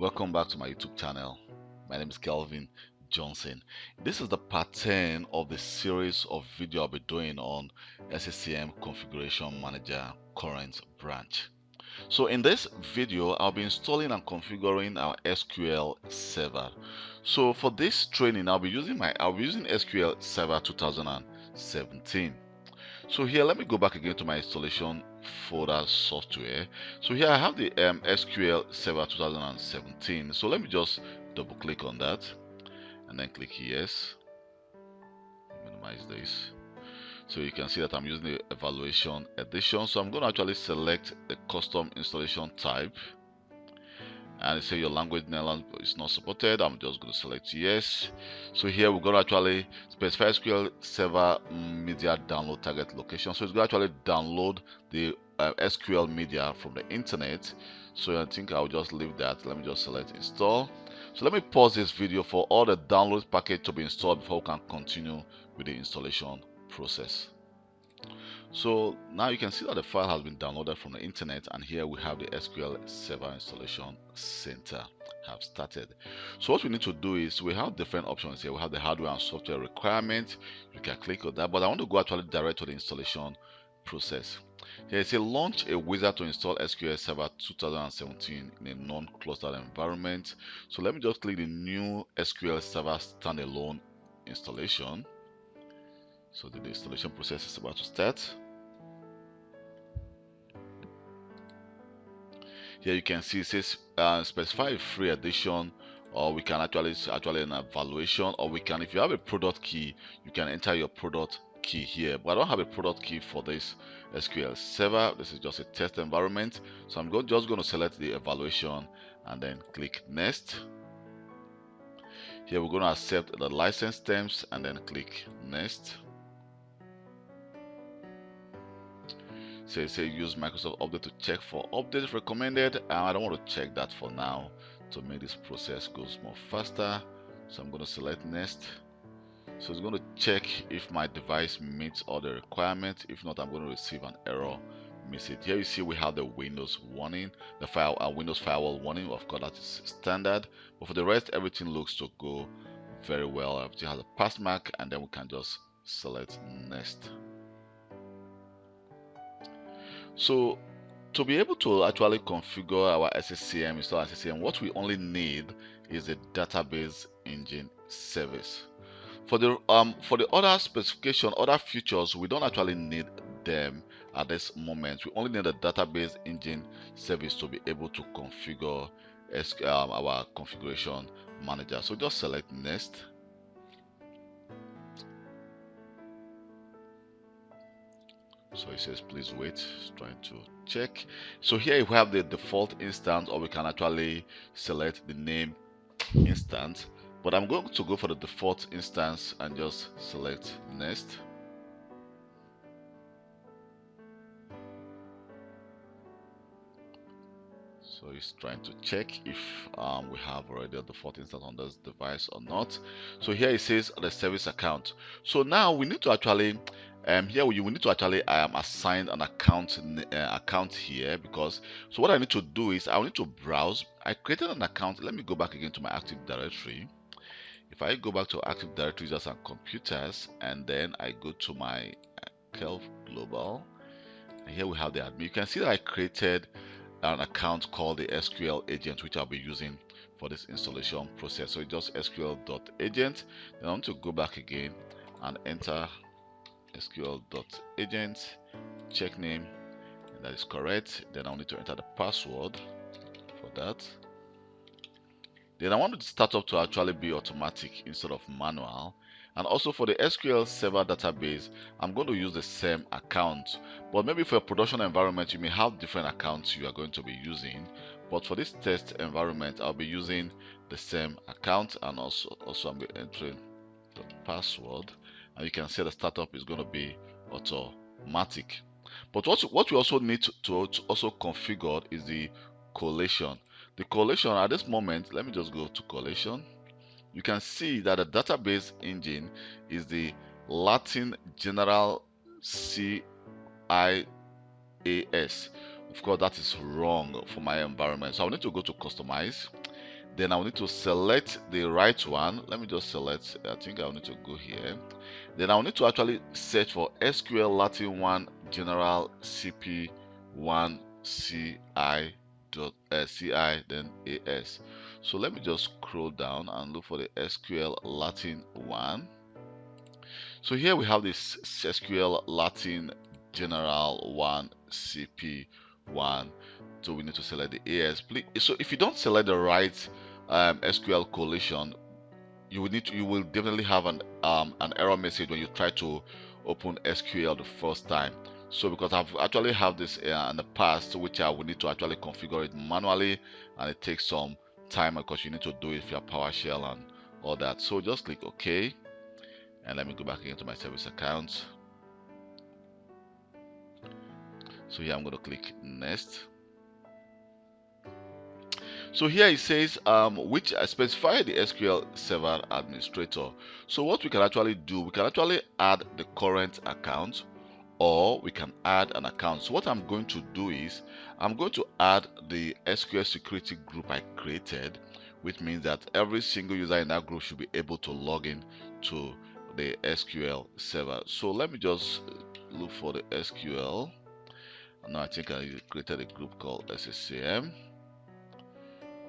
Welcome back to my YouTube channel. My name is Kelvin Johnson. This is the part 10 of the series of video I'll be doing on SCCM Configuration Manager current branch. So in this video, I'll be installing and configuring our SQL Server. So for this training, I'll be using SQL Server 2017. So here, let me go back again to my installation folder software. So here I have the SQL Server 2017. So let me just double click on that and then click yes. Minimize this. So you can see that I'm using the evaluation edition. So I'm going to actually select the custom installation type. And say your language Netherlands is not supported. I'm just going to select yes. So here we're going to actually specify SQL Server media download target location. So it's going to actually download the SQL media from the internet. So I think I'll just leave that. Let me just select install. So let me pause this video for all the download package to be installed before we can continue with the installation process. So now you can see that the file has been downloaded from the internet, and here we have the SQL Server Installation Center have started. So what we need to do is we have different options here. We have the hardware and software requirement. You can click on that, but I want to go actually direct to the installation process. Here it says launch a wizard to install SQL Server 2017 in a non-clustered environment. So let me just click the new SQL Server standalone installation. So the installation process is about to start. Here you can see it says specify a free edition, or we can actually an evaluation, or we can, if you have a product key, you can enter your product key here. But I don't have a product key for this SQL Server. This is just a test environment. So I'm just going to select the evaluation and then click next. Here we're going to accept the license terms and then click next. So say use Microsoft Update to check for updates recommended. I don't want to check that for now to make this process goes more faster. So I'm going to select next. So it's going to check if my device meets all the requirements. If not, I'm going to receive an error message. Here you see we have the Windows warning, the Windows firewall warning. Of course, that is standard. But for the rest, everything looks to go very well. Everything has a pass mark, and then we can just select next. So to be able to actually configure our SCCM, install SCCM, what we only need is a database engine service. For the other specification, other features, we don't actually need them at this moment. We only need a database engine service to be able to configure our configuration manager. So just select next. So it says please wait, it's trying to check. So here we have the default instance, or we can actually select the name instance, but I'm going to go for the default instance and just select next. So it's trying to check if we have already a default instance on this device or not. So here it says the service account. So now we need to actually here you will need to actually assign an account here, because so what I need to do is I need to browse. I created an account. Let me go back again to my Active Directory. If I go back to Active Directory users and computers, and then I go to my Kelv Global, and here we have the admin. You can see that I created an account called the SQL agent, which I'll be using for this installation process. So it's just sql.agent. Then I want to go back again and enter sql.agent, check name, and that is correct. Then I'll need to enter the password for that. Then I want the startup to actually be automatic instead of manual. And also for the SQL Server database, I'm going to use the same account. But maybe for a production environment, you may have different accounts you are going to be using. But for this test environment, I'll be using the same account, and also I'll be entering the password. And you can see the startup is going to be automatic. But what we also need to also configure is the collation. The collation at this moment, let me just go to collation. You can see that the database engine is the Latin General CIAS. Of course, that is wrong for my environment. So I need to go to customize. Then I will need to select the right one. Let me just select, I think I will need to go here. Then I will need to actually search for SQL Latin 1 General CP1 CI then AS. So let me just scroll down and look for the SQL Latin 1. So here we have this SQL Latin General 1 CP1. So we need to select the AS. So if you don't select the right SQL collection, you will definitely have an error message when you try to open SQL the first time. So because I've actually have this in the past, which I will need to actually configure it manually, and it takes some time because you need to do it via PowerShell and all that. So just click OK, and let me go back into my service account. So here I'm going to click Next. So here it says which specify the SQL Server administrator. So what we can actually do, we can actually add the current account, or we can add an account. So what I'm going to do is I'm going to add the SQL security group I created, which means that every single user in that group should be able to log in to the SQL Server. So let me just look for the SQL. Now I think I created a group called SCCM,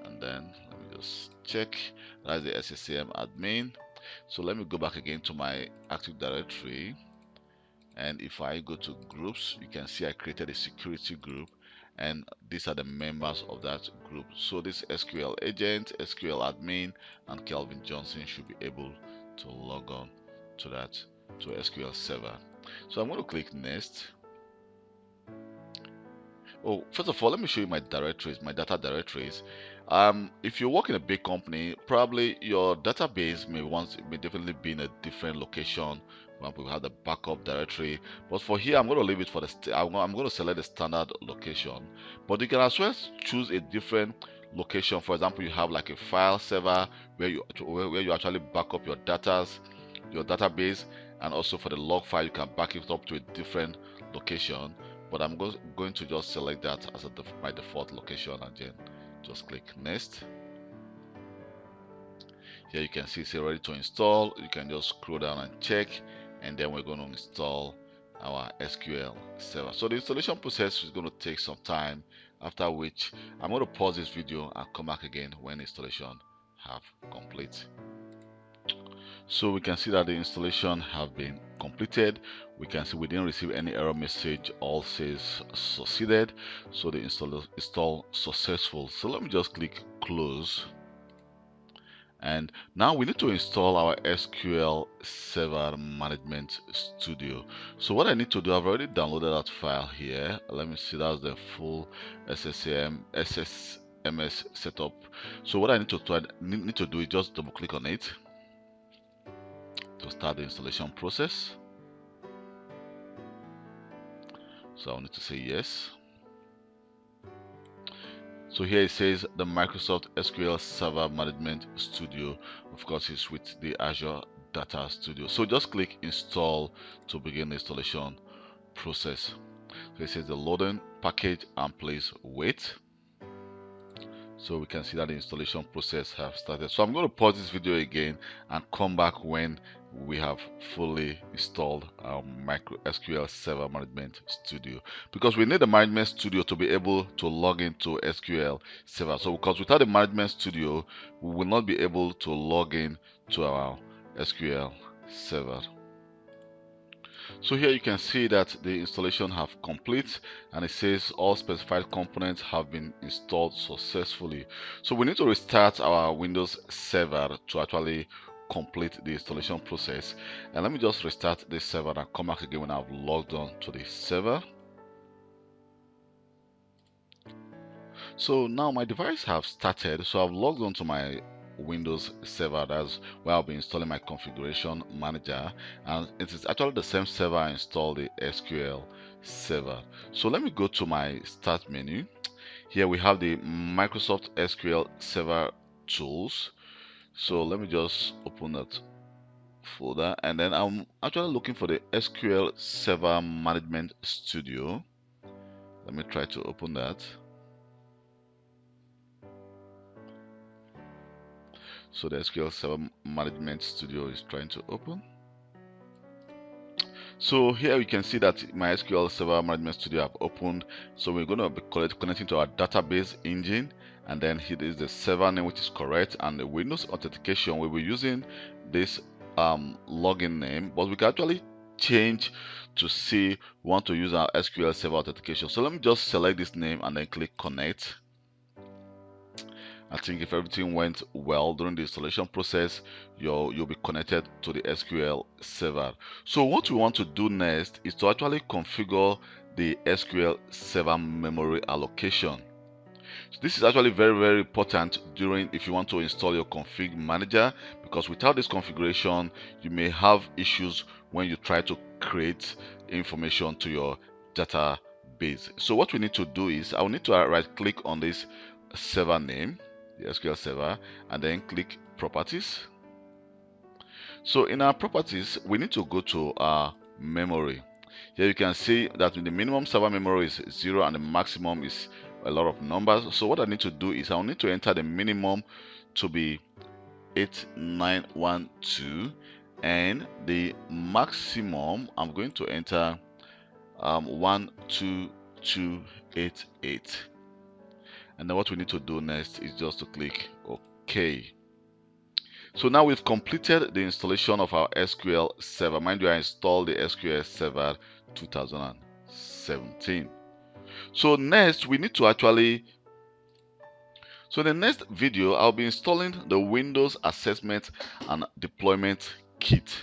and then let me just check. That's the SCCM admin. So let me go back again to my Active Directory, and if I go to groups, you can see I created a security group, and these are the members of that group. So this SQL agent, SQL admin, and Kelvin Johnson should be able to log on to SQL Server. So I'm going to click Next. Oh, first of all, let me show you my directories, my data directories. If you work in a big company, probably your database may definitely be in a different location. For example, we have the backup directory, but for here, I'm going to leave it for the. I'm going to select the standard location, but you can as well choose a different location. For example, you have like a file server where you actually back up your database, and also for the log file, you can back it up to a different location. But I'm going to just select that as my default location, and then just click Next. Here you can see it's ready to install. You can just scroll down and check, and then we're going to install our SQL Server. So the installation process is going to take some time, after which I'm going to pause this video and come back again when installation have complete. So we can see that the installation have been completed. We can see we didn't receive any error message. All says succeeded. So the install successful. So let me just click Close. And now we need to install our SQL Server Management Studio. So what I need to do, I've already downloaded that file here. Let me see, that's the full SSMS setup. So what I need to do is just double click on it to start the installation process. So I'll need to say yes. So here it says the Microsoft SQL Server Management Studio. Of course, it's with the Azure Data Studio. So just click install to begin the installation process. So it says the loading package, and please wait. So we can see that the installation process have started. So I'm going to pause this video again and come back when we have fully installed our SQL Server Management Studio, because we need the Management Studio to be able to log into SQL Server. So because without the Management Studio, we will not be able to log in to our SQL Server. So here you can see that the installation have complete, and it says all specified components have been installed successfully. So we need to restart our Windows server to actually complete the installation process. And let me just restart this server and come back again when I've logged on to the server. So now my device have started, so I've logged on to my Windows server. That's where I'll be installing my configuration manager, and it is actually the same server I installed the SQL Server. So let me go to my start menu. Here we have the Microsoft SQL Server tools. So let me just open that folder, and then I'm actually looking for the SQL Server Management Studio. Let me try to open that. So the SQL Server Management Studio is trying to open. So here you can see that my SQL Server Management Studio have opened. So we're going to be connecting to our database engine, and then here is the server name, which is correct, and the Windows authentication. We'll be using this login name, but we can actually change to see we want to use our SQL Server authentication. So let me just select this name and then click connect. I think if everything went well during the installation process, you'll be connected to the SQL Server. So what we want to do next is to actually configure the SQL Server memory allocation. So this is actually very important during if you want to install your config manager, because without this configuration you may have issues when you try to create information to your database. So what we need to do is I will need to right click on this server name, the SQL Server, and then click properties. So in our properties we need to go to our memory. Here you can see that the minimum server memory is 0 and the maximum is a lot of numbers. So what I need to do is I'll need to enter the minimum to be 8912 and the maximum I'm going to enter 12288. And then what we need to do next is just to click OK. So now we've completed the installation of our SQL Server. Mind you, I installed the SQL Server 2017. So next we need to actually, so in the next video I'll be installing the Windows Assessment and Deployment Kit.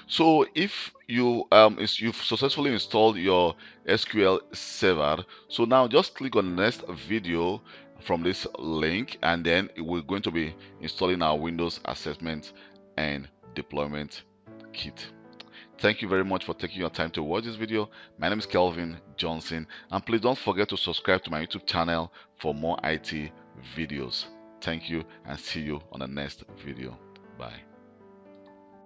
So if you've successfully installed your SQL Server, so now just click on the next video from this link, and then we're going to be installing our Windows Assessment and Deployment Kit. Thank you very much for taking your time to watch this video. My name is Kelvin Johnson, and please don't forget to subscribe to my YouTube channel for more IT videos. Thank you, and see you on the next video. Bye.